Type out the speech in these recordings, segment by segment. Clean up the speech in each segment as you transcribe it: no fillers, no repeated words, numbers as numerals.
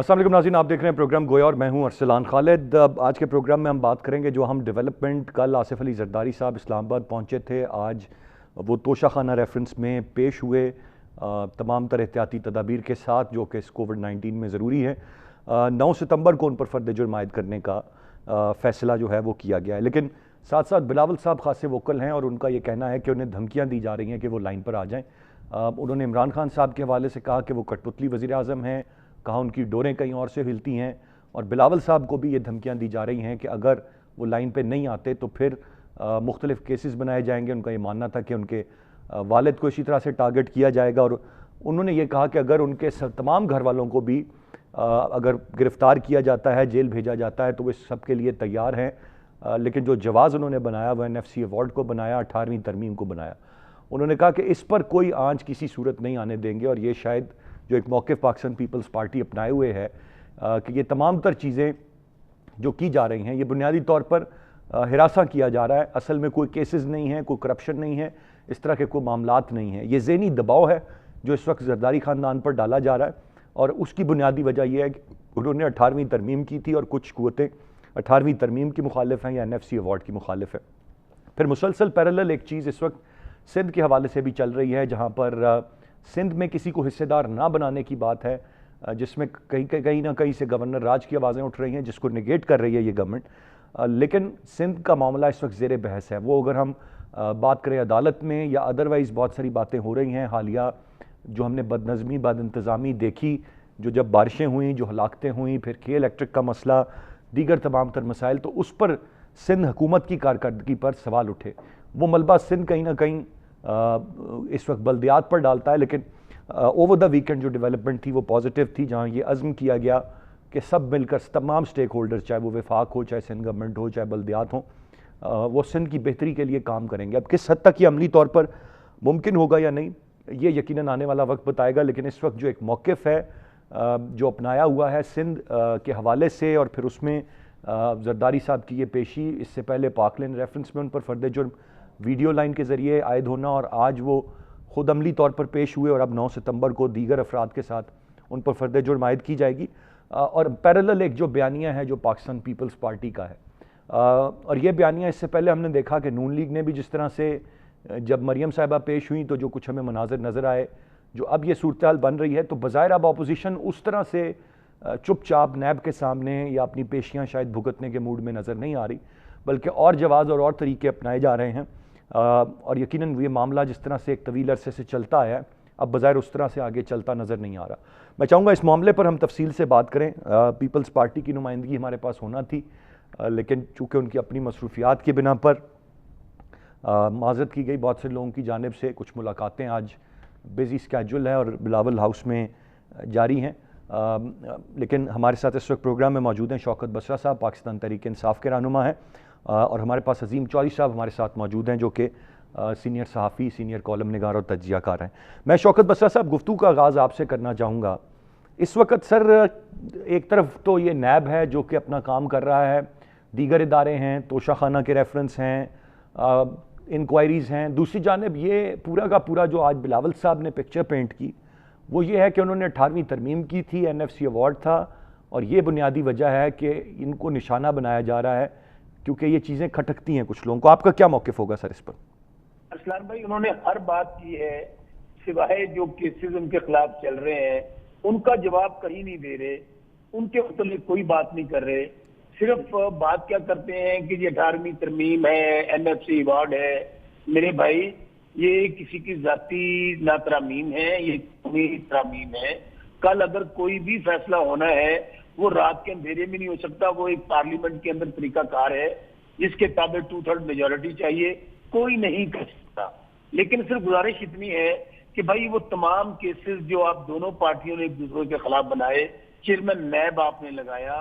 अस्सलाम वालेकुम नाज़रीन, आप देख रहे हैं प्रोग्राम गोया और मैं हूं अरसलान खालिद। आज के प्रोग्राम में हम बात करेंगे जो हम डेवलपमेंट कल आसिफ अली जरदारी साहब इस्लामाबाद पहुंचे थे, आज वो तोशाखाना रेफरेंस में पेश हुए तमाम तर एहतियाती तदाबीर के साथ जो कि इस कोविड-19 में ज़रूरी है। 9 सितंबर को उन पर फ़र्द जुर्म आयद करने का फ़ैसला जो है वो किया गया है, लेकिन साथ साथ बिलावल साहब खासे वोकल हैं और उनका ये कहना है कि उन्हें धमकियाँ दी जा रही हैं कि वो लाइन पर आ जाएँ। उन्होंने इमरान खान साहब के हवाले से कहा कि वो कठपुतली वज़ीर आज़म हैं, कहा उनकी डोरें कहीं और से हिलती हैं, और बिलावल साहब को भी ये धमकियाँ दी जा रही हैं कि अगर वो लाइन पे नहीं आते तो फिर मुख्तलिफ केसेस बनाए जाएंगे। उनका ये मानना था कि उनके वालिद को इसी तरह से टारगेट किया जाएगा, और उन्होंने ये कहा कि अगर उनके तमाम घर वालों को भी अगर गिरफ़्तार किया जाता है, जेल भेजा जाता है, तो वो इस सब के लिए तैयार हैं। लेकिन जो जवाज़ उन्होंने बनाया वह NFC अवार्ड को बनाया, 18वीं तरमीम को बनाया। उन्होंने कहा कि इस पर कोई आंच किसी सूरत नहीं आने देंगे, और ये शायद जो एक मौक़िफ़ पाकिस्तान पीपल्स पार्टी अपनाए हुए है कि ये तमाम तर चीज़ें जो की जा रही हैं ये बुनियादी तौर पर हिरासा किया जा रहा है। असल में कोई केसेस नहीं है, कोई करप्शन नहीं है, इस तरह के कोई मामलात नहीं है। ये ज़हनी दबाव है जो इस वक्त जरदारी ख़ानदान पर डाला जा रहा है, और उसकी बुनियादी वजह यह है कि उन्होंने 18वीं तरमीम की थी और कुछ कुव्वतें 18वीं तरमीम की मुखालिफ हैं या NFC अवार्ड की मुखालिफ है। फिर मुसलसल पैरेलल एक चीज़ इस वक्त सिंध के हवाले से भी चल रही है, जहाँ पर सिंध में किसी को हिस्सेदार ना बनाने की बात है, जिसमें कहीं ना कहीं से गवर्नर राज की आवाज़ें उठ रही हैं, जिसको निगेट कर रही है ये गवर्नमेंट। लेकिन सिंध का मामला इस वक्त ज़ेर बहस है। वो अगर हम बात करें अदालत में या अदरवाइज़ बहुत सारी बातें हो रही हैं। हालिया जो हमने बदनज़मी बद इंतज़ामी देखी, जो जब बारिशें हुई, जो हलाकतें हुई, फिर के इलेक्ट्रिक का मसला, दीगर तमाम तर मसाइल, तो उस पर सिंध हुकूमत की कारकर्दगी पर सवाल उठे। वो मलबा सिंध कहीं ना कहीं इस वक्त बल्दियात पर डालता है, लेकिन ओवर द वीकेंड जो डेवलपमेंट थी वो पॉजिटिव थी, जहाँ ये अज़्म किया गया कि सब मिलकर तमाम स्टेक होल्डर्स, चाहे वो वफाक हो, चाहे सिंध गवर्नमेंट हो, चाहे बल्दियात हो, वो सिंध की बेहतरी के लिए काम करेंगे। अब किस हद तक ये अमली तौर पर मुमकिन होगा या नहीं, ये यकीनन आने वाला वक्त बताएगा। लेकिन इस वक्त जो एक मौक़िफ़ है जो अपनाया हुआ है सिंध के हवाले से, और फिर उसमें जरदारी साहब की ये पेशी, इससे पहले पाकलैंड रेफरेंस में उन पर फ़र्द जुर्म वीडियो लाइन के ज़रिए आयद होना, और आज वो ख़ुद अमली तौर पर पेश हुए, और अब 9 सितंबर को दीगर अफराद के साथ उन पर फ़र्द जुर्म आयद की जाएगी। और पैरेलल एक जो बयानिया है जो पाकिस्तान पीपल्स पार्टी का है, और ये बयानिया इससे पहले हमने देखा कि नून लीग ने भी जिस तरह से जब मरियम साहिबा पेश हुई तो जो कुछ हमें मनाज़र नज़र आए, जो अब ये सूरत हाल बन रही है, तो बज़ाहिर अब अपोजिशन उस तरह से चुपचाप नैब के सामने या अपनी पेशियाँ शायद भुगतने के मूड में नज़र नहीं आ रही, बल्कि और जवाज़ और तरीके अपनाए जा रहे हैं। और यकीनन ये मामला जिस तरह से एक तवील अरसे से चलता है, अब बज़ाहिर उस तरह से आगे चलता नज़र नहीं आ रहा। मैं चाहूँगा इस मामले पर हम तफसील से बात करें। पीपल्स पार्टी की नुमाइंदगी हमारे पास होना थी, लेकिन चूँकि उनकी अपनी मसरूफियात की बिना पर माज़रत की गई बहुत से लोगों की जानिब से। कुछ मुलाकातें आज बिज़ी स्केड्यूल है और बिलावल हाउस में जारी हैं, लेकिन हमारे साथ इस वक्त प्रोग्राम में मौजूद हैं शौकत बसरा साहब, पाकिस्तान तहरीक इंसाफ के रहनुमा हैं, और हमारे पास अजीम चौधरी साहब हमारे साथ मौजूद हैं जो कि सीनियर सहाफ़ी, सीनियर कॉलम निगार और तज्जियाकार हैं। मैं शौकत बसरा साहब गुफ्तगू का आगाज़ आपसे करना चाहूँगा। इस वक्त सर एक तरफ तो ये नैब है जो कि अपना काम कर रहा है, दीगर इदारे हैं, तोशाखाना के रेफरेंस हैं, इंक्वायरीज़ हैं। दूसरी जानिब ये पूरा का पूरा जो आज बिलावल साहब ने पिक्चर पेंट की वो ये है कि उन्होंने 18वीं तरमीम की थी, NFC अवार्ड था, और ये बुनियादी वजह है कि इनको निशाना बनाया जा रहा है क्योंकि ये चीज़ें खटकती हैं कुछ लोगों को। आपका क्या मौक़िफ़ होगा सर इस पर? अरसलान भाई, उन्होंने हर बात की है, सिवाय जो केसेस उनके खिलाफ चल रहे हैं उनका जवाब कहीं नहीं दे रहे, उनके मतलब कोई बात नहीं कर रहे। सिर्फ बात क्या करते हैं कि ये 18वीं तरमीम है, NFC अवार्ड है। मेरे भाई, ये किसी की जाती ना तरामीम है, ये कौमी तरामीम है। कल अगर कोई भी फैसला होना है वो रात के अंधेरे में नहीं हो सकता। वो एक पार्लियामेंट के अंदर तरीकाकार है जिसके ताबे 2/3 मेजोरिटी चाहिए, कोई नहीं कर सकता। लेकिन सिर्फ गुजारिश इतनी है कि भाई वो तमाम केसेस जो आप दोनों पार्टियों ने एक दूसरे के खिलाफ बनाए, चेयरमैन नैब आपने लगाया,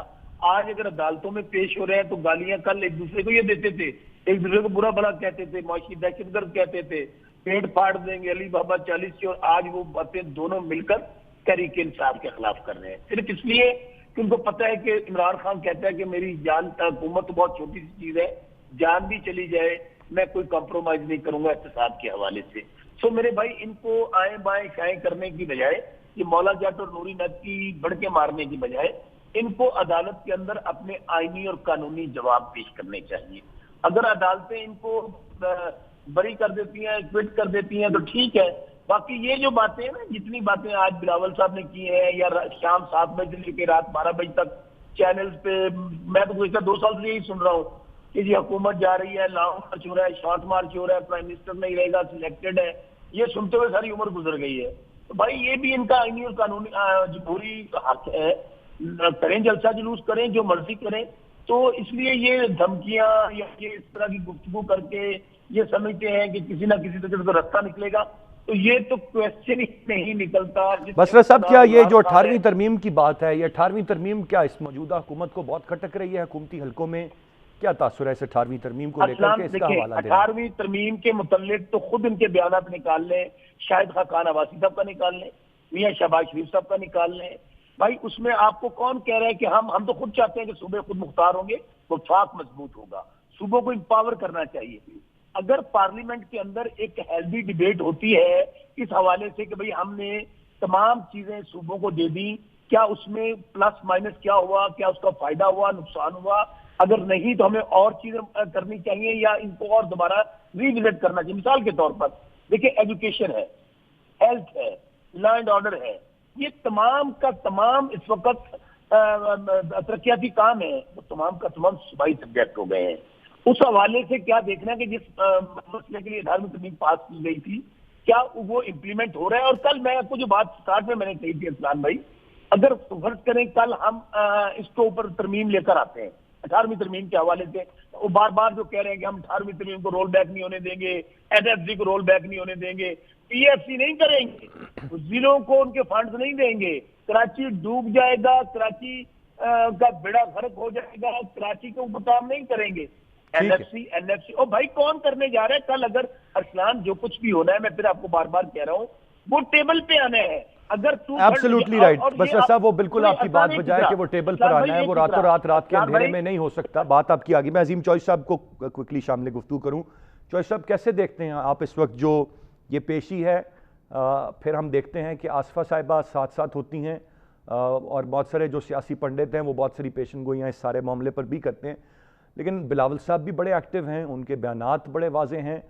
आज अगर अदालतों में पेश हो रहे हैं तो गालियां कल एक दूसरे को ये देते थे, एक दूसरे को बुरा भला कहते थे, मौशी दहशतगर्द कहते थे, पेट फाड़ देंगे अली बाबा 40 की, और आज वो बातें दोनों मिलकर तहरीक इंसाफ के खिलाफ कर रहे हैं, सिर्फ इसलिए कि उनको पता है कि इमरान खान कहता है कि मेरी जान हुकूमत तो बहुत छोटी सी चीज है, जान भी चली जाए मैं कोई कॉम्प्रोमाइज नहीं करूंगा इत्तेसाब के हवाले से। सो मेरे भाई, इनको आए बाएं शाएं करने की बजाय कि मौला जट और नूरी नद की बढ़ के मारने की बजाय इनको अदालत के अंदर अपने आईनी और कानूनी जवाब पेश करने चाहिए। अगर अदालतें इनको बरी कर देती हैं, क्विट कर देती हैं तो ठीक है। बाकी ये जो बातें हैं ना, जितनी बातें आज बिलावल साहब ने की हैं, या शाम 7 बजे से लेकर रात 12 बजे तक चैनल्स पे, मैं तो पिछले 2 साल से यही सुन रहा हूँ कि जी हुकूमत जा रही है, लॉन्ग मार्च हो रहा है, शॉर्ट मार्च हो रहा है, प्राइम मिनिस्टर नहीं रहेगा, सिलेक्टेड है। ये सुनते हुए सारी उम्र गुजर गई है। तो भाई ये भी इनका आईनी और कानूनी जमहूरी हक है, करें जलसा जुलूस करें, जो मर्जी करें। तो इसलिए ये धमकियां या ये इस तरह की गुफ्तगू करके ये समझते हैं कि किसी ना किसी तरह का रास्ता निकलेगा, तो ये तो क्वेश्चन ही नहीं निकलता। बसरा साहब, क्या ये जो 18वीं तरमीम की बात है, ये 18वीं तरमीम क्या इस मौजूदा हुकूमत को बहुत खटक रही है? हुकूमती हलकों में क्या तासुर है इस 18वीं तरमीम को लेकर के? इसका हवाला दें। 18वीं तरमीम के मुतल्लिक तो खुद इनके बयान निकाल लें, शाहिद खान अब्बासी साहब का निकाल लें, मियां शहबाज शरीफ साहब का निकाल लें। भाई उसमें आपको कौन कह रहा है कि हम तो खुद चाहते हैं कि सूबे खुद मुख्तार होंगे, वफाक मजबूत होगा, सूबों को इंपावर करना चाहिए। अगर पार्लियामेंट के अंदर एक हेल्दी डिबेट होती है इस हवाले से कि भाई हमने तमाम चीजें सूबों को दे दी, क्या उसमें प्लस माइनस क्या हुआ, क्या उसका फायदा हुआ, नुकसान हुआ, अगर नहीं तो हमें और चीजें करनी चाहिए या इनको और दोबारा रिविजिट करना चाहिए। मिसाल के तौर पर देखिए, एजुकेशन है, हेल्थ है, लॉ एंड ऑर्डर है, ये तमाम का तमाम इस वक्त तरक्याती काम है, वो तमाम का तमाम सूबाई सब्जेक्ट हो गए हैं। उस हवाले से क्या देखना कि जिस मसले के लिए 18वीं तरमीम पास की गई थी, क्या वो इम्प्लीमेंट हो रहा है? और कल मैं आपको जो बात स्टार्ट में मैंने कही थी इस्लाम भाई, अगर फर्ज करें कल हम इसके ऊपर तरमीम लेकर आते हैं 18वीं तरमीम के हवाले से, वो बार बार जो कह रहे हैं कि हम 18वीं तरमीम को रोल बैक नहीं होने देंगे, एनएफसी को रोल बैक नहीं होने देंगे, पीएफसी नहीं करेंगे, जिलों को उनके फंड्स नहीं देंगे, कराची डूब जाएगा, कराची का बेड़ा गर्क हो जाएगा, कराची के ऊपर काम नहीं करेंगे। एनएफसी और भाई कौन करने जा रहा है? कल अगर अरसलान जो कुछ भी होना है, मैं फिर आपको बार बार कह रहा हूं, वो टेबल पे आना है। अगर एब्सोल्युटली राइट बसरा साहब, वो बिल्कुल आपकी बात बजाय कि वो टेबल पर आना है, वो रातों रात के अंधेरे में नहीं हो सकता। बात आपकी आगे। मैं अजीम चौधरी साहब को क्विकली शामिल गुफ्तगू करूं। चौधरी साहब, कैसे देखते हैं आप इस वक्त जो ये पेशी है? फिर हम देखते हैं कि आसफा साहिबा साथ साथ होती हैं और बहुत सारे जो सियासी पंडित हैं वो बहुत सारी पेशन गोइयाँ इस सारे मामले पर भी करते हैं, लेकिन बिलावल साहब भी बड़े एक्टिव हैं, उनके बयानात बड़े वाजे हैं।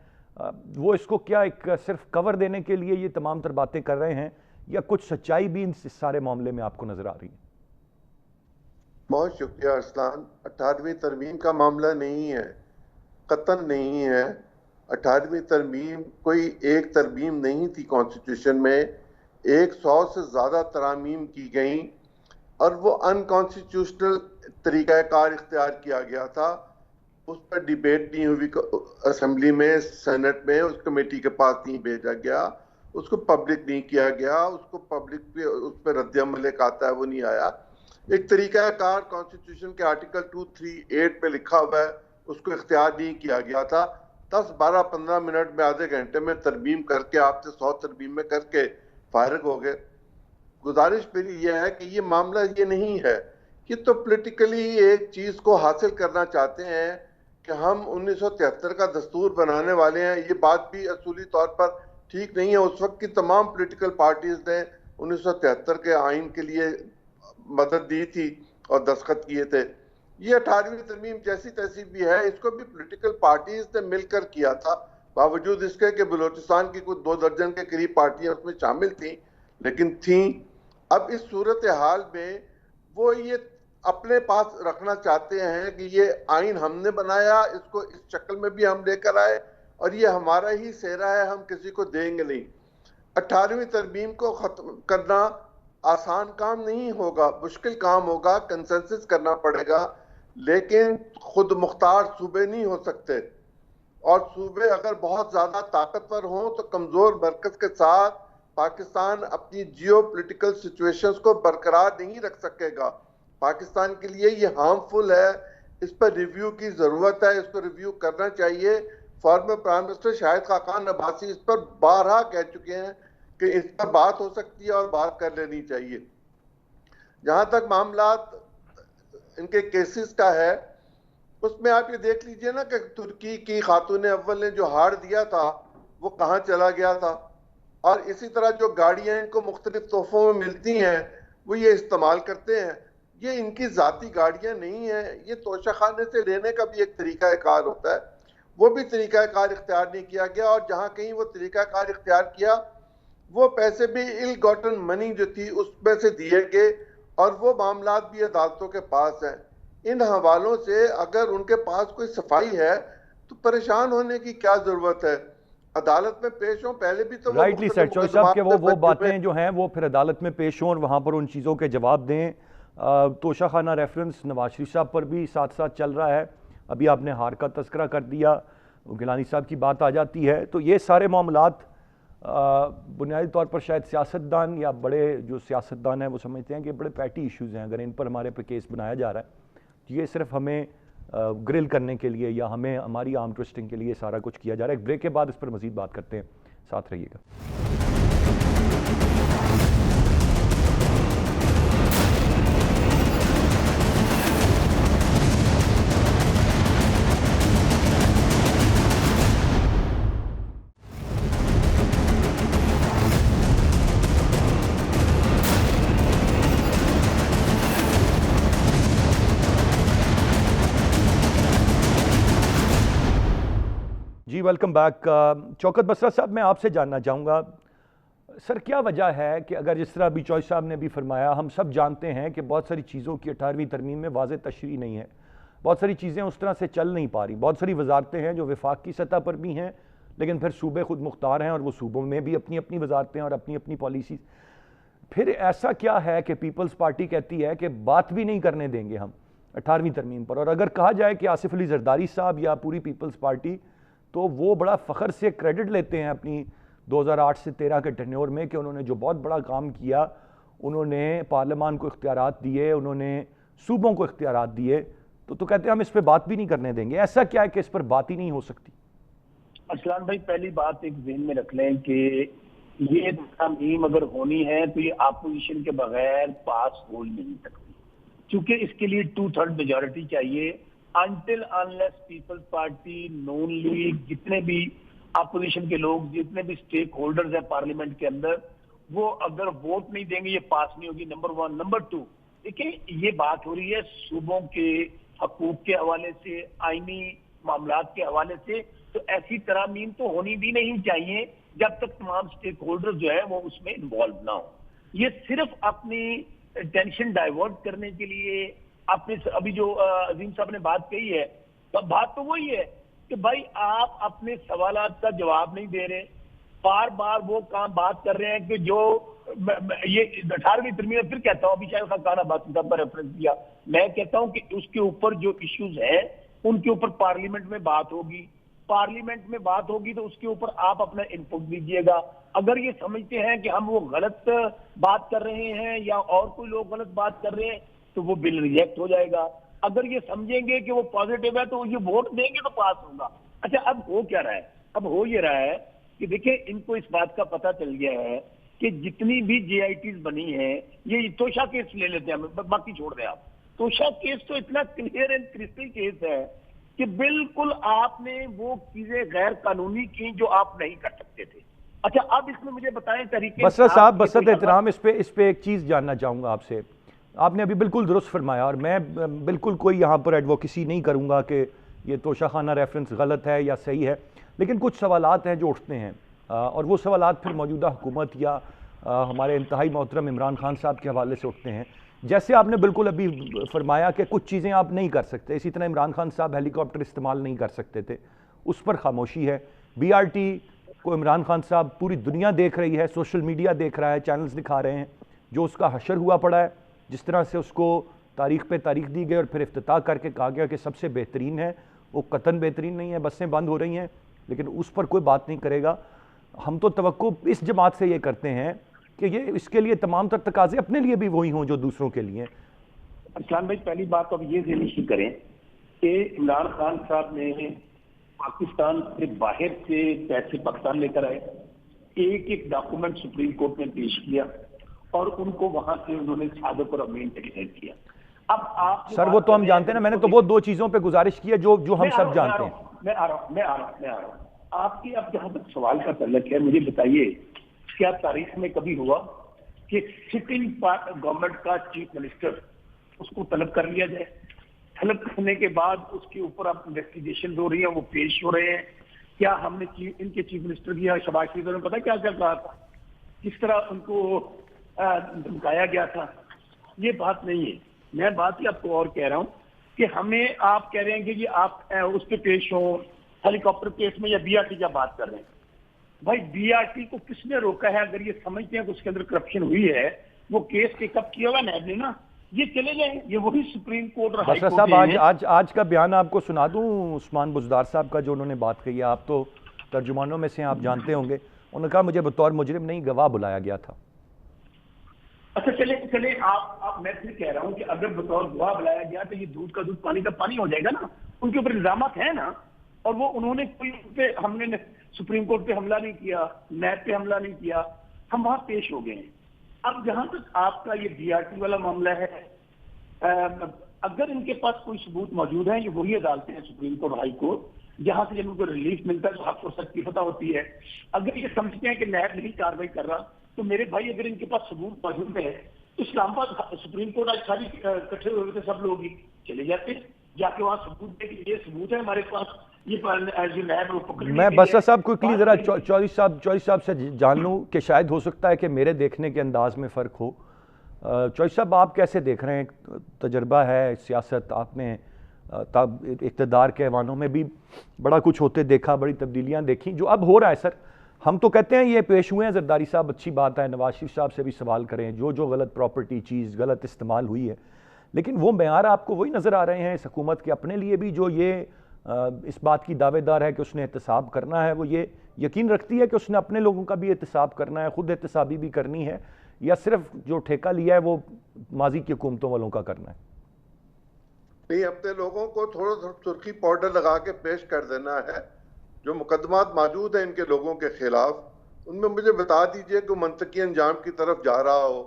वो इसको क्या एक सिर्फ कवर देने के लिए ये तमाम तर बातें कर रहे हैं, या कुछ सच्चाई भी इस सारे मामले में आपको नजर आ रही है? बहुत शुक्रिया अरसलान। 18वीं तरमीम का मामला नहीं है, कतन नहीं है। 18वीं तरमीम कोई एक तरमीम नहीं थी कॉन्स्टिट्यूशन में, 100 से ज़्यादा तरामीम की गई और वो अनकॉन्स्टिट्यूशनल तरीक़ाकार इख्तियार किया गया था। उस पर डिबेट नहीं हुई असेंबली में, सेनेट में, उस कमेटी के पास नहीं भेजा गया, उसको पब्लिक नहीं किया गया, उसको पब्लिक पे उस पर रद्द-ए-अमल एक आता है वो नहीं आया। एक तरीक़ाकार कॉन्स्टिट्यूशन के आर्टिकल 238 पे लिखा हुआ है, उसको इख्तियार नहीं किया गया था। 10, 12, 15 मिनट में, आधे घंटे में तरमीम करके आपसे 100 तरमीम में करके फारिग हो गए। गुजारिश मेरी यह है कि ये मामला ये नहीं है कि तो पॉलिटिकली एक चीज को हासिल करना चाहते हैं कि हम 1973 का दस्तूर बनाने वाले हैं। ये बात भी असूली तौर पर ठीक नहीं है। उस वक्त की तमाम पॉलिटिकल पार्टीज ने 1973 के आइन के लिए मदद दी थी और दस्तखत किए थे। ये 18वीं तरमीम जैसी तैसी भी है, इसको भी पॉलिटिकल पार्टीज ने मिलकर किया था, बावजूद इसके कि बलूचिस्तान की कुछ 2 दर्जन के करीब पार्टियां उसमें शामिल थी, लेकिन थी। अब इस सूरत हाल में वो ये अपने पास रखना चाहते हैं कि ये आइन हमने बनाया, इसको इस शक्ल में भी हम लेकर आए और ये हमारा ही सेहरा है, हम किसी को देंगे नहीं। 18वीं तरमीम को खत्म करना आसान काम नहीं होगा, मुश्किल काम होगा, कंसेंसस करना पड़ेगा, लेकिन खुद मुख्तार सूबे नहीं हो सकते। और सूबे अगर बहुत ज्यादा ताकतवर हों तो कमजोर मरकज के साथ पाकिस्तान अपनी जियो पोलिटिकल सिचुएशंस को बरकरार नहीं रख सकेगा। पाकिस्तान के लिए ये हार्मफुल है, इस पर रिव्यू की जरूरत है, इसको रिव्यू करना चाहिए। Former prime minister Shahid Khan Abbasi इस पर बारहा कह चुके हैं कि इस पर बात हो सकती है और बात कर लेनी चाहिए। जहां तक मामला इनके केसेस का है, उसमें आप ये देख लीजिए ना कि तुर्की की खातून अव्वल ने जो हार दिया था वो कहां चला गया था। और इसी तरह जो गाड़ियां इनको मुख्तलिफ तोहफों में मिलती हैं वो ये इस्तेमाल करते हैं। ये इनकी जाती गाड़ियां नहीं है, ये तोशाखाने से लेने का भी एक तरीकाकार होता है, वो भी तरीकाकार इख्तियार नहीं किया गया। और जहां कहीं वो तरीकाकार इख्तियार किया, वो पैसे भी इल गॉटन मनी जो थी उसमें से दिए गए, और वो मामला भी अदालतों के पास हैं। इन हवालों से अगर उनके पास कोई सफाई है तो परेशान होने की क्या जरूरत है, अदालत में पेश हो। पहले भी तो राइटली सर, चौधरी साहब के वो बातें जो हैं वो फिर अदालत में पेश हों और वहाँ पर उन चीज़ों के जवाब दें। तोशाखाना रेफरेंस नवाज शरीफ साहब पर भी साथ साथ चल रहा है। अभी आपने हार का तस्करा कर दिया, गिलानी साहब की बात आ जाती है। तो ये सारे मामलात बुनियादी तौर पर शायद सियासतदान या बड़े जो सियासतदान हैं वो समझते हैं कि बड़े पैटी इश्यूज़ हैं। अगर इन पर हमारे पे केस बनाया जा रहा है, ये सिर्फ हमें ग्रिल करने के लिए या हमें हमारी आर्म ट्विस्टिंग के लिए सारा कुछ किया जा रहा है। एक ब्रेक के बाद इस पर मजीद बात करते हैं, साथ रहिएगा। जी वेलकम बैक। चौकत बसरा साहब, मैं आपसे जानना चाहूँगा सर, क्या वजह है कि अगर जिस तरह अभी चौधरी साहब ने भी फरमाया, हम सब जानते हैं कि बहुत सारी चीज़ों की 18वीं तरमीम में वाज़ेह तशरीह नहीं है, बहुत सारी चीज़ें उस तरह से चल नहीं पा रही, बहुत सारी वजारतें हैं जो वफाक की सतह पर भी हैं, लेकिन फिर सूबे खुद मुख्तार हैं और वो सूबों में भी अपनी अपनी वजारतें और अपनी अपनी पॉलिसीज़। फिर ऐसा क्या है कि पीपल्स पार्टी कहती है कि बात भी नहीं करने देंगे हम 18वीं तरमीम पर, और अगर कहा जाए कि आसिफ अली जरदारी साहब या पूरी पीपल्स पार्टी, तो वो बड़ा फ़ख्र से क्रेडिट लेते हैं अपनी 2008 से 13 के टेन्योर में कि उन्होंने जो बहुत बड़ा काम किया, उन्होंने पार्लियामान को इख्तियारात दिए, उन्होंने सूबों को इख्तियारात दिए, तो कहते हैं हम इस पर बात भी नहीं करने देंगे। ऐसा क्या है कि इस पर बात ही नहीं हो सकती? अरसलान भाई, पहली बात एक ज़हन में रख लें कि ये तरमीम अगर होनी है तो ये अपोजिशन के बगैर पास हो ही नहीं सकती, क्योंकि इसके लिए 2/3 मेजॉरिटी चाहिए। अनटिल अनलेस पीपल्स पार्टी, नून लीग, जितने भी अपोजिशन के लोग, जितने भी स्टेक होल्डर्स हैं पार्लियामेंट के अंदर, वो अगर वोट नहीं देंगे ये पास नहीं होगी, नंबर 1। नंबर 2, देखिए ये बात हो रही है सूबों के हकूक के हवाले से, आईनी मामलात के हवाले से, तो ऐसी तरमीम तो होनी भी नहीं चाहिए जब तक तमाम स्टेक होल्डर जो है वो उसमें इन्वॉल्व ना हो। ये सिर्फ अपनी टेंशन डाइवर्ट करने के लिए आपने अभी जो अजीम साहब ने बात कही है, तो बात तो वही है कि भाई आप अपने सवालात का जवाब नहीं दे रहे, बार बार वो काम बात कर रहे हैं कि जो ये 18वीं तरमीम, फिर कहता हूं, अभी शायद खाना बात का रेफरेंस दिया, मैं कहता हूं कि उसके ऊपर जो इश्यूज हैं उनके ऊपर पार्लियामेंट में बात होगी, पार्लियामेंट में बात होगी तो उसके ऊपर आप अपना इनपुट दीजिएगा। अगर ये समझते हैं कि हम वो गलत बात कर रहे हैं या और कोई लोग गलत बात कर रहे हैं तो वो बिल रिजेक्ट हो जाएगा। अगर ये समझेंगे कि वो पॉजिटिव है तो ये वोट देंगे तो पास होगा। अच्छा, अब हो क्या रहा है? अब हो ये रहा है कि देखिए, इनको इस बात का पता चल गया है कि जितनी भी JITs बनी है, ये तोशा केस ले लेते हैं, बाकी छोड़ दें आप। तोशा केस तो इतना क्लियर एंड क्रिस्टल केस है कि बिल्कुल आपने वो चीजें गैर कानूनी की जो आप नहीं कर सकते थे। अच्छा, अब इसमें मुझे बताएं तरीके। बसरा साहब, बसरत एहतराम, इस पे एक चीज़ जानना चाहूँगा आपसे। आपने अभी बिल्कुल दुरुस्त फरमाया और मैं बिल्कुल कोई यहाँ पर एडवोकेसी नहीं करूँगा कि ये तोशाखाना रेफरेंस गलत है या सही है, लेकिन कुछ सवालात हैं जो उठते हैं और वो सवालात फिर मौजूदा हुकूमत या हमारे इंतहाई मोहतरम इमरान खान साहब के हवाले से उठते हैं। जैसे आपने बिल्कुल अभी फरमाया कि कुछ चीज़ें आप नहीं कर सकते, इसी तरह इमरान खान साहब हेलीकॉप्टर इस्तेमाल नहीं कर सकते थे, उस पर खामोशी है। BRT को इमरान खान साहब, पूरी दुनिया देख रही है, सोशल मीडिया देख रहा है, चैनल्स दिखा रहे हैं, जो उसका हशर हुआ पड़ा है, जिस तरह से उसको तारीख पे तारीख दी गई और फिर इफ्तिताह करके कहा गया कि सबसे बेहतरीन है, वो कतन बेहतरीन नहीं है, बसें बंद हो रही हैं, लेकिन उस पर कोई बात नहीं करेगा। हम तो तवक्को इस जमात से ये करते हैं कि ये इसके लिए तमाम तर तकाजे अपने लिए भी वही हों जो दूसरों के लिए। अरसलान भाई, पहली बात तो अब ये ज़हन करें कि इमरान खान साहब ने पाकिस्तान से बाहर से पैसे पाकिस्तान लेकर आए, एक एक डॉक्यूमेंट सुप्रीम कोर्ट में पेश किया और उनको वहां से उन्होंने शहादत और अमीन डिक्लेयर किया। अब आप सर, वो तो हम जानते हैं ना, मैंने तो वो 2 चीजों पे गुजारिश की है जो हम सब जानते हैं। मैं आ रहा हूं। आपकी अब जहां तक सवाल का तल्लुक है, मुझे बताइए क्या तारीख में कभी हुआ कि सिटिंग गवर्नमेंट का चीफ मिनिस्टर उसको तलब कर लिया जाए? तलब करने के बाद उसके ऊपर अब इन्वेस्टिगेशन हो रही है, वो पेश हो रहे हैं। क्या हमने इनके चीफ मिनिस्टर की शहबाज शरीफ ने पता क्या क्या कहा था, किस तरह उनको धमकाया गया था? ये बात नहीं है। मैं बात ही आपको और कह रहा हूं कि हमें आप कह रहे हैं कि आप उस पर पेश हो हेलीकॉप्टर केस में, या बीआरटी का बात कर रहे हैं। भाई बीआरटी को किसने रोका है? अगर ये समझते हैं कि उसके अंदर करप्शन हुई है, वो केस टेकअप किया हुआ नैब ने ना, ये चले जाए। ये वही सुप्रीम कोर्ट और हाई बसरा कोर्ट साहब, आज का बयान आपको सुना दूं उस्मान बुज़दार साहब का, जो उन्होंने बात कही है। आप तो तर्जुमानों में से आप जानते होंगे। उन्होंने कहा मुझे बतौर मुजरिम नहीं, गवाह बुलाया गया था। अच्छा, चले चले आप मैं फिर कह रहा हूं कि अगर बतौर गवाह बुलाया गया तो ये दूध का दूध पानी का पानी हो जाएगा ना। उनके ऊपर इल्जामात है ना, और वो उन्होंने कोई पे हमने सुप्रीम कोर्ट पे हमला नहीं किया, नैब पे हमला नहीं किया, हम वहां पेश हो गए हैं। अब जहां तक आपका ये बीआरटी वाला मामला है, अगर इनके पास कोई सबूत मौजूद है, ये वही अदालतें हैं सुप्रीम कोर्ट हाई कोर्ट, जहां से जब उनको रिलीफ मिलता है तो आपको सख्ती पता होती है। अगर ये समझते हैं कि नैब नहीं कार्रवाई कर रहा, तो मेरे भाई अगर इनके पास सबूत मौजूद है तो इस्लामाबाद सुप्रीम कोर्ट आज सारी इकट्ठे हुए थे, सब लोग ही चले जाते जाके वहां सबूत दे कि ये सबूत है हमारे पास, ये जो नैब वो पकड़ ली मैं गई बसरा है। साहब क्विकली ज़रा बात नहीं- चौधरी साहब से जान लूं कि शायद हो सकता है कि मेरे देखने के अंदाज में फ़र्क हो। चौधरी साहब, आप कैसे देख रहे हैं? तजर्बा है सियासत, आपने इक़्तिदार के ऐवानों में भी बड़ा कुछ होते देखा, बड़ी तब्दीलियां देखी। जो अब हो रहा है सर, हम तो कहते हैं ये पेश हुए हैं जरदारी साहब, अच्छी बात है, नवाज शरीफ साहब से भी सवाल करें, जो गलत प्रॉपर्टी चीज़ गलत इस्तेमाल हुई है, लेकिन वो मेयार आपको वही नज़र आ रहे हैं इस हुकूमत के अपने लिए भी, जो ये इस बात की दावेदार है कि उसने एहतसाब करना है, वो ये यकीन रखती है कि उसने अपने लोगों का भी एहतसाब करना है, खुद एहतसाबी भी करनी है, या सिर्फ जो ठेका लिया है वो माजी की हुकूमतों वालों का करना है? नहीं, अपने लोगों को थोड़ा सुर्खी पाउडर लगा के पेश कर देना है। जो मुकदमात मौजूद हैं इनके लोगों के खिलाफ, उनमें मुझे बता दीजिए कि मंतकी अंजाम की तरफ जा रहा हो,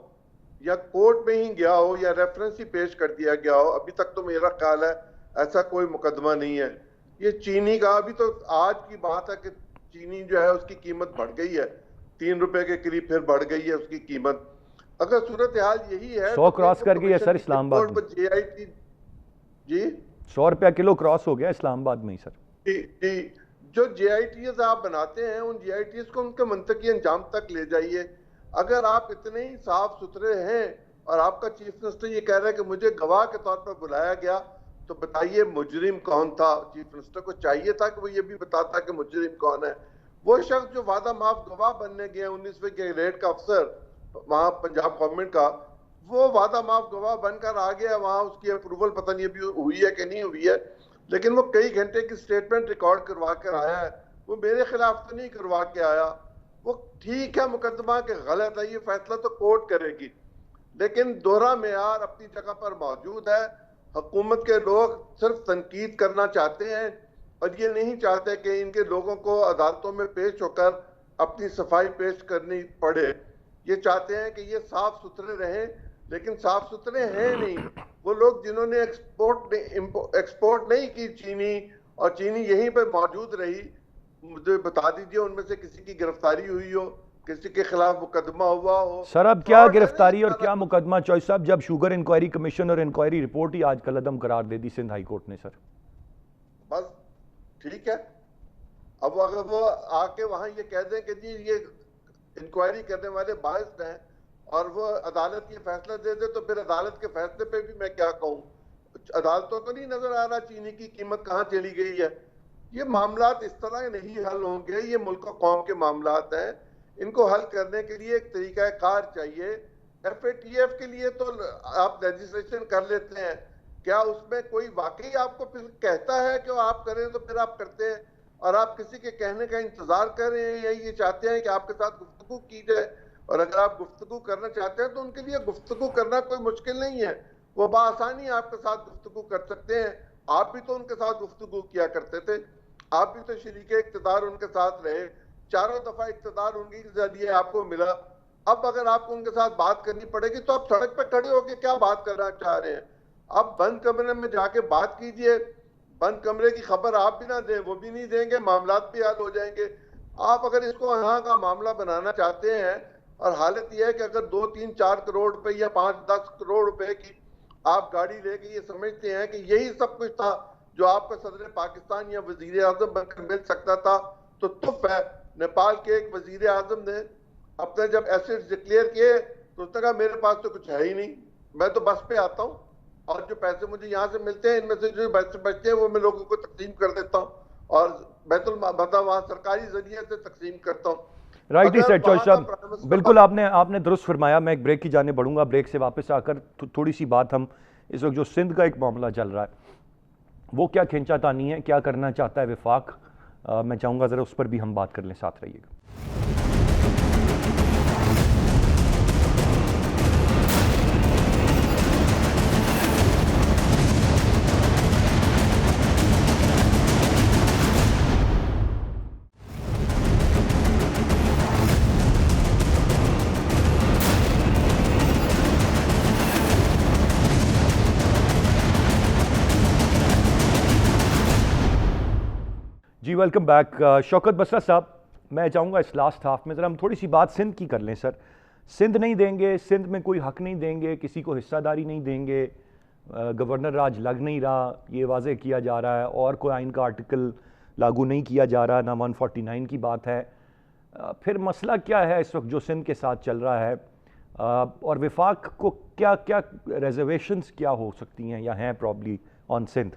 या कोर्ट में ही गया हो, या रेफरेंस ही पेश कर दिया गया हो। अभी तक तो मेरा ख्याल है ऐसा कोई मुकदमा नहीं है। ये चीनी का अभी तो आज की बात है कि चीनी जो है उसकी कीमत बढ़ गई है, 3 रुपए के करीब फिर बढ़ गई है उसकी कीमत। अगर सूरत हाल यही है 100 क्रॉस कर गई है सर इस्लामाबाद में। JIT जी 100 रुपया किलो क्रॉस हो गया इस्लामाबाद में ही सर। जी, जो JITs आप बनाते हैं, उन JITs को उनके मंतकी अंजाम तक ले जाइए। अगर आप इतने ही साफ सुथरे हैं और आपका चीफ मिनिस्टर ये कह रहा है कि मुझे गवाह के तौर पर बुलाया गया, तो बताइए मुजरिम कौन था? चीफ मिनिस्टर को चाहिए था कि वो ये भी बताता कि मुजरिम कौन है। वो शख्स जो वादा माफ गवाह बनने गया 19वें के ग्रेड का अफसर वहां पंजाब गवर्नमेंट का, वो वादा माफ गवाह बनकर आ गया। वहां उसकी अप्रूवल पता नहीं अभी हुई है कि नहीं हुई है, लेकिन वो कई घंटे की स्टेटमेंट रिकॉर्ड करवा कर आया है। वो मेरे खिलाफ तो नहीं करवा के आया। वो ठीक है, मुकदमा के गलत है, ये फैसला तो कोर्ट करेगी, लेकिन दोहरा मेयार अपनी जगह पर मौजूद है। हुकूमत के लोग सिर्फ तनकीद करना चाहते हैं और ये नहीं चाहते कि इनके लोगों को अदालतों में पेश होकर अपनी सफाई पेश करनी पड़े। ये चाहते हैं कि ये साफ सुथरे रहें, लेकिन साफ सुथरे हैं नहीं। वो लोग जिन्होंने एक्सपोर्ट नहीं की चीनी, और चीनी यहीं पर मौजूद रही, मुझे बता दीजिए उनमें से किसी की गिरफ्तारी हुई हो, किसी के खिलाफ मुकदमा हुआ हो? सर अब क्या गिरफ्तारी और क्या मुकदमा चॉइस साहब, जब शुगर इंक्वायरी कमीशन और इंक्वायरी रिपोर्ट ही आज कल अदम करार दे दी सिंध हाई कोर्ट ने। सर बस ठीक है, अब अगर वो आके वहां ये कह दें कि जी ये इंक्वायरी करने वाले बायस्ड हैं और वो अदालत ये फैसला दे दे, तो फिर अदालत के फैसले पे भी मैं क्या कहूँ? अदालतों को नहीं नजर आ रहा चीनी की कीमत कहाँ चली गई है? ये मामलात इस तरह नहीं हल होंगे। ये मुल्क कौम के मामलात हैं, इनको हल करने के लिए एक तरीका कार चाहिए। FATF के लिए तो आप लेजिस्लेशन कर लेते हैं, क्या उसमें कोई वाकई आपको फिर कहता है कि आप करें तो फिर आप करते हैं, और आप किसी के कहने का इंतजार कर रहे हैं या ये चाहते हैं कि आपके साथ गुफ्तगू की जाए? और अगर आप गुफ्तगू करना चाहते हैं तो उनके लिए गुफ्तगू करना कोई मुश्किल नहीं है, वो बासानी आपके साथ गुफ्तगू कर सकते हैं। आप भी तो उनके साथ गुफ्तगू किया करते थे, आप भी तो शरीके इक़्तिदार उनके साथ रहे, चारों दफा इक़्तिदार उनके जरिए आपको मिला। अब अगर आपको उनके साथ बात करनी पड़ेगी तो आप सड़क पर खड़े होकर क्या बात करना चाह रहे हैं? आप बंद कमरे में जाके बात कीजिए। बंद कमरे की खबर आप भी ना दें, वो भी नहीं देंगे, मामलात भी हल हो जाएंगे। आप अगर इसको यहाँ का मामला बनाना चाहते हैं, और हालत यह है कि अगर 2, 3, 4 करोड़ रुपए या 5, 10 करोड़ रुपए की आप गाड़ी लेके ये समझते हैं कि यही सब कुछ था जो आपको सदर पाकिस्तान या वजीर आजम बनकर मिल सकता था, तो तुफ है। नेपाल के एक वजीर आजम ने अपने जब एसेट्स डिक्लेयर किए तो उसने कहा मेरे पास तो कुछ है ही नहीं, मैं तो बस पे आता हूँ और जो पैसे मुझे यहाँ से मिलते हैं इनमें से जो बचते हैं वो मैं लोगों को तकसीम कर देता हूँ और बैतुल मतलब वहाँ सरकारी जरिए से तकसीम करता हूँ। राइट ही अगर सेड चॉइस वहाँ का साहब, प्राइम मिनिस्टर बिल्कुल आपने दुरुस्त फरमाया। मैं एक ब्रेक की जाने बढ़ूंगा, ब्रेक से वापस आकर थोड़ी सी बात हम इस वक्त जो सिंध का एक मामला चल रहा है वो क्या खींचातानी है, क्या करना चाहता है विफाक, मैं चाहूँगा ज़रा उस पर भी हम बात कर लें, साथ रहिएगा। जी वेलकम बैक। शौकत बसरा साहब, मैं चाहूँगा इस लास्ट हाफ में ज़रा हम थोड़ी सी बात सिंध की कर लें। सर, सिंध नहीं देंगे, सिंध में कोई हक नहीं देंगे, किसी को हिस्सादारी नहीं देंगे, गवर्नर राज लग नहीं रहा, ये वाज़े किया जा रहा है, और कोई आइन का आर्टिकल लागू नहीं किया जा रहा, ना 149 की बात है। फिर मसला क्या है इस वक्त जो सिंध के साथ चल रहा है, और विफाक को क्या क्या रिजर्वेशंस क्या हो सकती हैं या हैं प्रॉब्ली ऑन सिंध?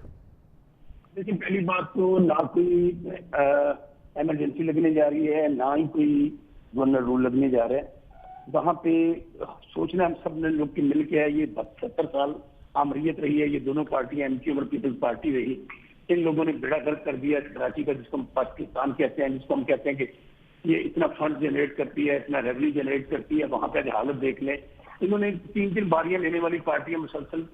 देखिए, पहली बात तो ना कोई इमरजेंसी लगने जा रही है, ना ही कोई गवर्नर रूल लगने जा रहा है। वहां पे सोचना हम सब ने लोग के मिल के है, ये 70 साल आमरीत रही है, ये दोनों पार्टियां एमक्यू और पीपल्स पार्टी रही, इन लोगों ने बेड़ा गर्क कर दिया कराची का, जिसको हम पाकिस्तान कहते हैं, जिसको हम कहते हैं कि ये इतना फंड जनरेट करती है, इतना रेवेन्यू जनरेट करती है। वहां पे हालत देख लें, इन्होंने 3 बारियां लेने वाली पार्टियां मुसलसल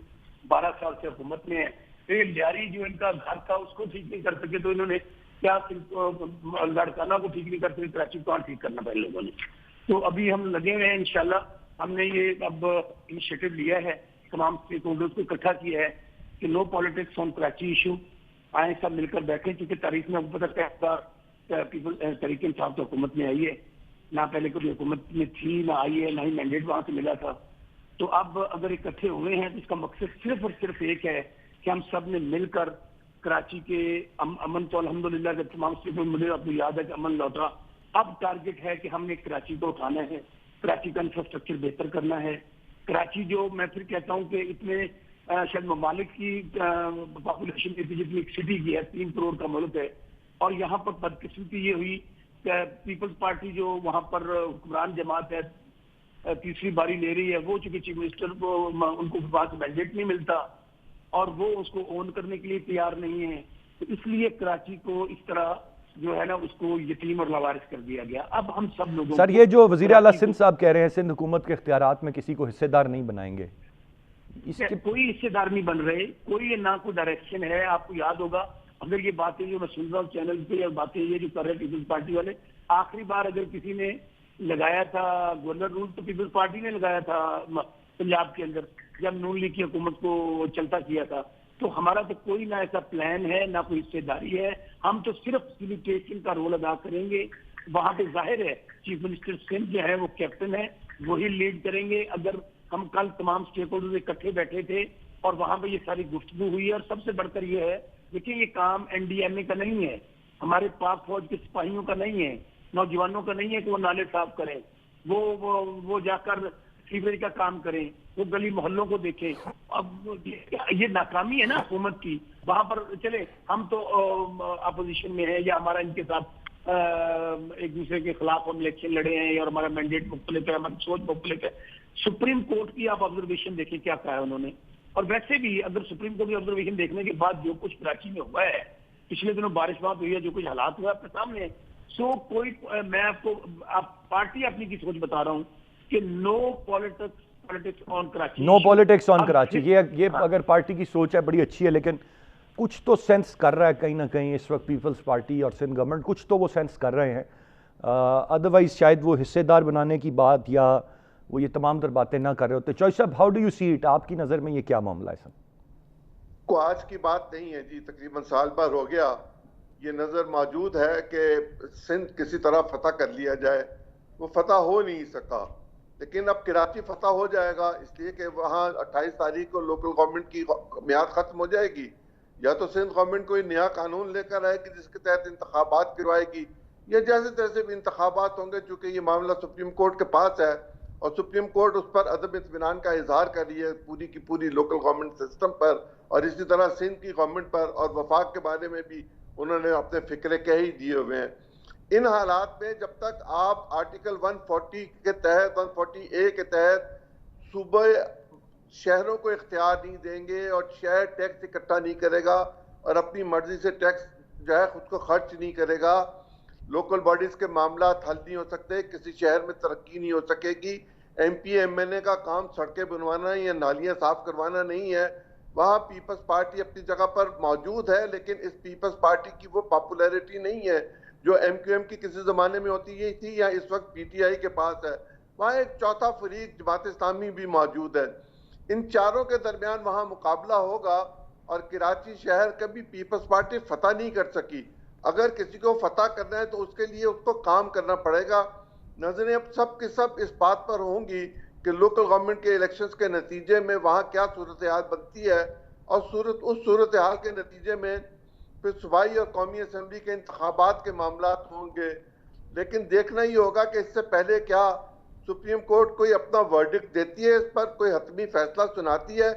12 साल से हुकूमत में है। एक जारी जो इनका घर था उसको ठीक नहीं कर सके तो इन्होंने क्या लड़काना को ठीक नहीं कर सके, कराची को ठीक करना पहले लोगों ने। तो अभी हम लगे हुए हैं, इंशाल्लाह हमने ये अब इनिशिएटिव लिया है, तमाम स्टेक होल्डर्स को इकट्ठा किया है कि no politics on Karachi issue, आए सब मिलकर बैठे, क्योंकि तारीख में आपको पता है पीपल तरीके इंसाफ तो हुकूमत में आई है, ना पहले कभी हुकूमत में थी, ना आई है, ना ही मैंडेट वहां से मिला था। तो अब अगर इकट्ठे हुए हैं तो इसका मकसद सिर्फ और सिर्फ एक है कि हम सब ने मिलकर कराची के अमन तो अल्हम्दुलिल्लाह जब तमाम स्टेट में मुझे आपको याद है कि अमन लौटा। अब टारगेट है कि हमने कराची को उठाना है, कराची का इंफ्रास्ट्रक्चर बेहतर करना है। कराची जो मैं फिर कहता हूँ कि इतने शायद ममालिक की पॉपुलेशन जितनी सिटी की है, 3 करोड़ का मुल्क है, और यहाँ पर बदकिस्मती ये हुई पीपल्स पार्टी जो वहाँ पर हुक्मरान जमात है तीसरी बारी ले रही है, वो चूंकि चीफ मिनिस्टर को उनको वहां से मैंडेट नहीं मिलता और वो उसको ओन करने के लिए तैयार नहीं है, तो इसलिए कराची को इस तरह जो है ना उसको यतीम और लावारिस कर दिया गया। अब हम सब लोगों सर, ये जो वजीर आला सिंध साहब कह रहे हैं सिंध हुकूमत के इख्तियारात में किसी को हिस्सेदार नहीं बनाएंगे, इसके कोई हिस्सेदार नहीं बन रहे, कोई ना कोई डायरेक्शन है। आपको याद होगा अगर ये बातें जो मैं सुन रहा हूँ चैनल पे, या बातें ये जो कर रहे पीपल्स पार्टी वाले, आखिरी बार अगर किसी ने लगाया था गवर्नर रूल तो पीपल्स पार्टी ने लगाया था पंजाब के अंदर, जब नून लीग की हुकूमत को चलता किया था। तो हमारा तो कोई ना ऐसा प्लान है, ना कोई हिस्सेदारी है, हम तो सिर्फ फैसिलिटेशन का रोल अदा करेंगे। वहां पे जाहिर है चीफ मिनिस्टर सिंध जो है वो कैप्टन है, वही लीड करेंगे। अगर हम कल तमाम स्टेक होल्डर्स इकट्ठे बैठे थे और वहां पे ये सारी गुफ्तगू हुई, और सबसे बढ़कर ये है, देखिए ये काम एनडीएमए का नहीं है, हमारे पाक फौज के सिपाहियों का नहीं है, नौजवानों का नहीं है कि वो नाले साफ करें, वो जाकर सीवरेज का काम करें, वो गली मोहल्लों को देखें। अब ये नाकामी है ना हुकूमत की, वहां पर चले हम तो अपोजिशन में है या हमारा इनके साथ एक दूसरे के खिलाफ हम इलेक्शन लड़े हैं और हमारा मैंडेट मुख्तलिफ है, हमारी सोच मुख्तलिफ है। सुप्रीम कोर्ट की आप ऑब्जर्वेशन देखें क्या कहा है उन्होंने, और वैसे भी अगर सुप्रीम कोर्ट की ऑब्जर्वेशन देखने के बाद जो कुछ कराची में हुआ है, पिछले दिनों बारिश बात हुई है, जो कुछ हालात हुआ आपके सामने है, सो कोई मैं आपको पार्टी अपनी की सोच बता रहा हूँ कि no politics on Karachi, no politics on Karachi. ये अगर पार्टी की सोच है बड़ी अच्छी है, लेकिन कुछ तो सेंस कर रहा है कहीं ना कहीं इस वक्त पीपल्स पार्टी और सिंध गवर्नमेंट, कुछ तो वो सेंस कर रहे हैं। अदरवाइज शायद वो हिस्सेदार बनाने की बात या वो ये तमाम तर बातें ना कर रहे होते। चॉइस साहब, how do you see it, आपकी नज़र में ये क्या मामला है? सर को आज की बात नहीं है जी, तकरीबन साल भर हो गया ये नज़र मौजूद है कि सिंध किसी तरह फतह कर लिया जाए। वो फतह हो नहीं सका, लेकिन अब कराची फतह हो जाएगा, इसलिए कि वहाँ 28 तारीख को लोकल गवर्नमेंट की मियाद खत्म हो जाएगी। या तो सिंध गवर्नमेंट कोई नया कानून लेकर आएगी जिसके तहत इंतखाबात करवाएगी, या जैसे तैसे भी इंतखाबात होंगे, चूंकि ये मामला सुप्रीम कोर्ट के पास है और सुप्रीम कोर्ट उस पर अदम इत्मीनान का इजहार कर रही है पूरी की पूरी लोकल गवर्नमेंट सिस्टम पर, और इसी तरह सिंध की गवर्नमेंट पर और वफाक के बारे में भी उन्होंने अपने फिक्रे कह ही दिए हुए हैं। इन हालात में जब तक आप आर्टिकल 140 के तहत 140A के तहत सूबे शहरों को इख्तियार नहीं देंगे और शहर टैक्स इकट्ठा नहीं करेगा और अपनी मर्जी से टैक्स जो है खुद को खर्च नहीं करेगा, लोकल बॉडीज के मामला हल नहीं हो सकते, किसी शहर में तरक्की नहीं हो सकेगी। MP MNA का काम सड़कें बनवाना या नालियां साफ करवाना नहीं है। वहाँ पीपल्स पार्टी अपनी जगह पर मौजूद है, लेकिन इस पीपल्स पार्टी की वो पॉपुलैरिटी नहीं है जो MQM की किसी जमाने में होती ये थी या इस वक्त PTI के पास है। वहाँ एक चौथा फरीक जमात इस्लामी भी मौजूद है। इन चारों के दरमियान वहाँ मुकाबला होगा और कराची शहर कभी पीपल्स पार्टी फतह नहीं कर सकी। अगर किसी को फतह करना है तो उसके लिए उसको काम करना पड़ेगा। नजरें अब सब के सब इस बात पर होंगी कि लोकल गवर्नमेंट के इलेक्शंस के नतीजे में वहाँ क्या सूरत हाल बनती है, और उस सूरत हाल के नतीजे में फिर सूबाई और कौमी असम्बली के इंतखाबात के मामला होंगे। लेकिन देखना ही होगा कि इससे पहले क्या सुप्रीम कोर्ट कोई अपना वर्डिक्ट देती है, इस पर कोई हतमी फैसला सुनाती है।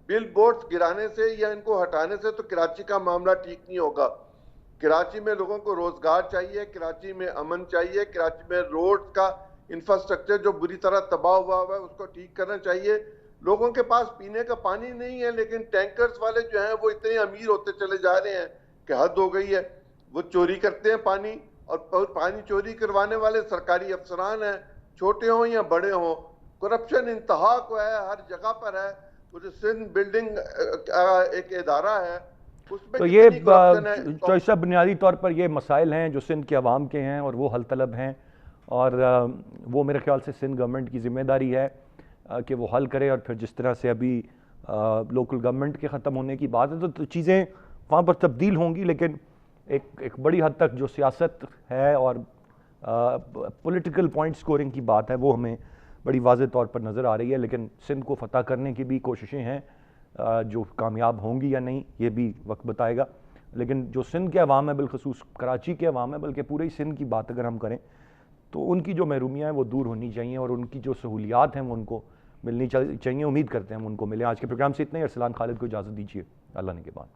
बिल बोर्ड्स गिराने से या इनको हटाने से तो कराची का मामला ठीक नहीं होगा। कराची में लोगों को रोजगार चाहिए, कराची में अमन चाहिए, कराची में रोड का इंफ्रास्ट्रक्चर जो बुरी तरह तबाह हुआ है उसको ठीक करना चाहिए। लोगों के पास पीने का पानी नहीं है, लेकिन टैंकर्स वाले जो हैं वो इतने अमीर होते चले जा रहे हैं कि हद हो गई है। वो चोरी करते हैं पानी, और पानी चोरी करवाने वाले सरकारी अफसरान हैं, छोटे हों या बड़े हों। करप्शन इंतहा को है, हर जगह पर है। वो जो सिंध बिल्डिंग एक इदारा है उसमें तो ये कितनी करप्शन है। चॉइस साहब, बुनियादी तौर पर ये मसाइल हैं जो सिंध के अवाम के हैं और वो हल तलब हैं, और वो मेरे ख्याल से सिंध गवर्नमेंट की जिम्मेदारी है कि वो हल करे। और फिर जिस तरह से अभी लोकल गवर्नमेंट के ख़त्म होने की बात है तो चीज़ें वहाँ पर तब्दील होंगी, लेकिन एक बड़ी हद तक जो सियासत है और पॉलिटिकल पॉइंट स्कोरिंग की बात है वो हमें बड़ी वाज़े तौर पर नज़र आ रही है। लेकिन सिंध को फ़तह करने की भी कोशिशें हैं, जो कामयाब होंगी या नहीं ये भी वक्त बताएगा। लेकिन जो सिंध के अवाम है, बिलखसूस कराची के अवाम है, बल्कि पूरे ही सिंध की बात अगर हम करें तो उनकी जो महरूमियाँ हैं वो दूर होनी चाहिए और उनकी जो सहूलियात हैं वो उनको मिलनी चाहिए। उम्मीद करते हैं हम उनको मिले। आज के प्रोग्राम से इतना ही। अरसलान खालिद को इजाज़त दीजिए, अल्लाह ने के बाद।